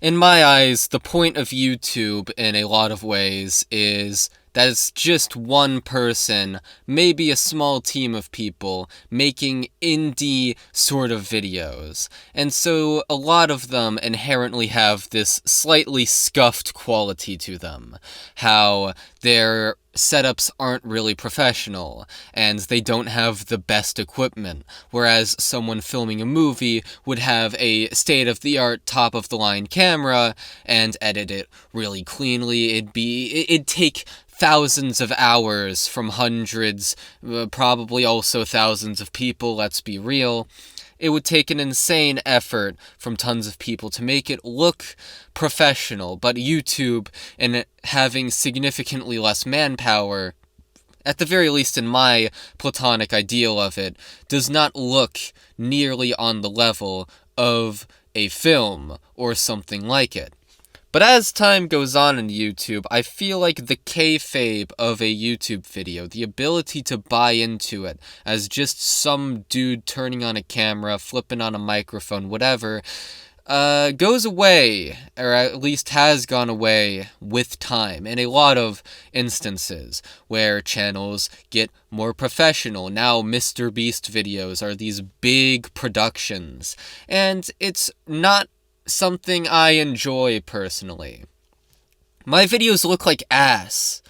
In my eyes, the point of YouTube in a lot of ways is that it's just one person, maybe a small team of people, making indie sort of videos. And so a lot of them inherently have this slightly scuffed quality to them. How their setups aren't really professional, and they don't have the best equipment, whereas someone filming a movie would have a state-of-the-art, top-of-the-line camera and edit it really cleanly. It'd take thousands of hours from hundreds, probably also thousands of people, let's be real. It would take an insane effort from tons of people to make it look professional, but YouTube, and having significantly less manpower, at the very least in my platonic ideal of it, does not look nearly on the level of a film or something like it. But as time goes on in YouTube, I feel like the kayfabe of a YouTube video, the ability to buy into it as just some dude turning on a camera, flipping on a microphone, whatever, goes away, or at least has gone away with time in a lot of instances where channels get more professional. Now Mr. Beast videos are these big productions, and it's not something I enjoy personally. My videos look like ass.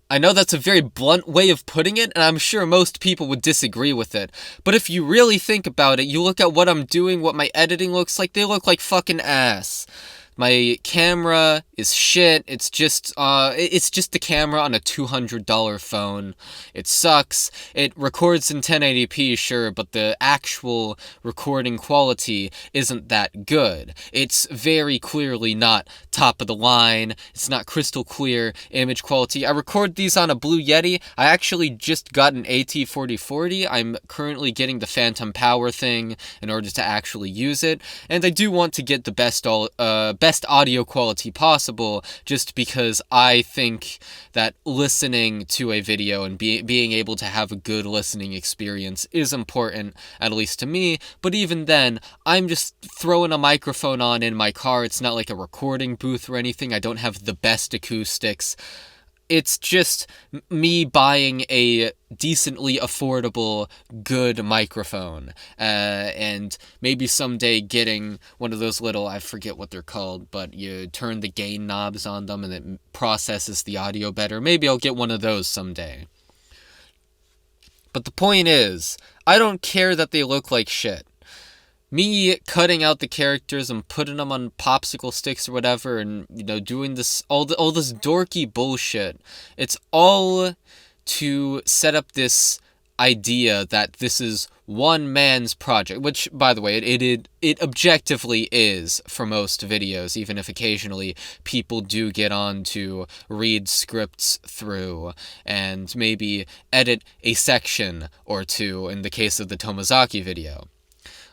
I know that's a very blunt way of putting it, and I'm sure most people would disagree with it. But if you really think about it, you look at what I'm doing, what my editing looks like, they look like fucking ass. My camera is shit. It's just the camera on a $200 phone. It sucks. It records in 1080p, sure, but the actual recording quality isn't that good. It's very clearly not top of the line. It's not crystal clear image quality. I record these on a Blue Yeti. I actually just got an AT4040. I'm currently getting the Phantom Power thing in order to actually use it, and I do want to get the best audio quality possible, just because I think that listening to a video and being able to have a good listening experience is important, at least to me. But even then, I'm just throwing a microphone on in my car. It's not like a recording booth or anything. I don't have the best acoustics. It's just me buying a decently affordable, good microphone, and maybe someday getting one of those little, I forget what they're called, but you turn the gain knobs on them and it processes the audio better. Maybe I'll get one of those someday. But the point is, I don't care that they look like shit. Me cutting out the characters and putting them on popsicle sticks or whatever, and doing this all this dorky bullshit, it's all to set up this idea that this is one man's project, which, by the way, it objectively is for most videos, even if occasionally people do get on to read scripts through and maybe edit a section or two in the case of the Tomozaki video.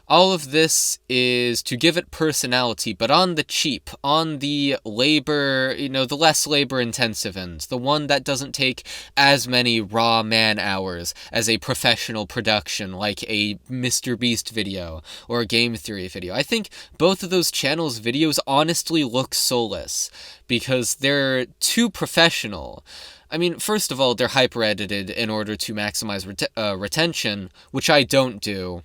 All of this is to give it personality, but on the cheap, on the labor, the less labor-intensive end, the one that doesn't take as many raw man-hours as a professional production, like a Mr. Beast video or a Game Theory video. I think both of those channels' videos honestly look soulless, because they're too professional. I mean, first of all, they're hyper-edited in order to maximize retention, which I don't do.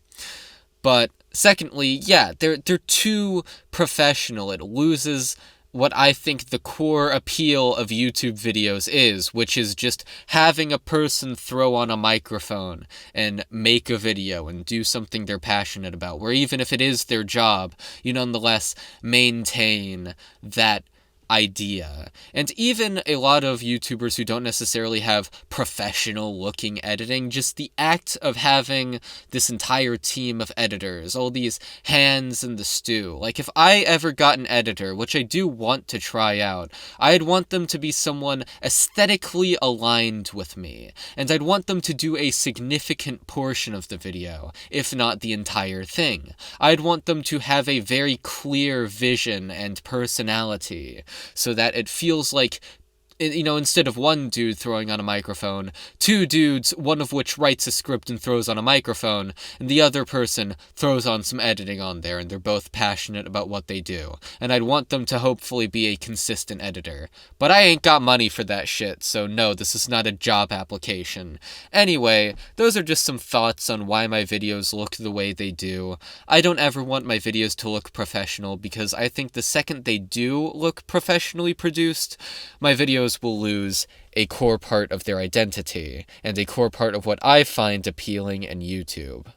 But secondly, yeah, they're too professional. It loses what I think the core appeal of YouTube videos is, which is just having a person throw on a microphone and make a video and do something they're passionate about, where even if it is their job, you nonetheless maintain that idea. And even a lot of YouTubers who don't necessarily have professional looking editing, just the act of having this entire team of editors, all these hands in the stew. Like, if I ever got an editor, which I do want to try out, I'd want them to be someone aesthetically aligned with me, and I'd want them to do a significant portion of the video, if not the entire thing. I'd want them to have a very clear vision and personality, so that it feels like instead of one dude throwing on a microphone, two dudes, one of which writes a script and throws on a microphone, and the other person throws on some editing on there, and they're both passionate about what they do. And I'd want them to hopefully be a consistent editor. But I ain't got money for that shit, so no, this is not a job application. Anyway, those are just some thoughts on why my videos look the way they do. I don't ever want my videos to look professional, because I think the second they do look professionally produced, my videos will lose a core part of their identity, and a core part of what I find appealing in YouTube.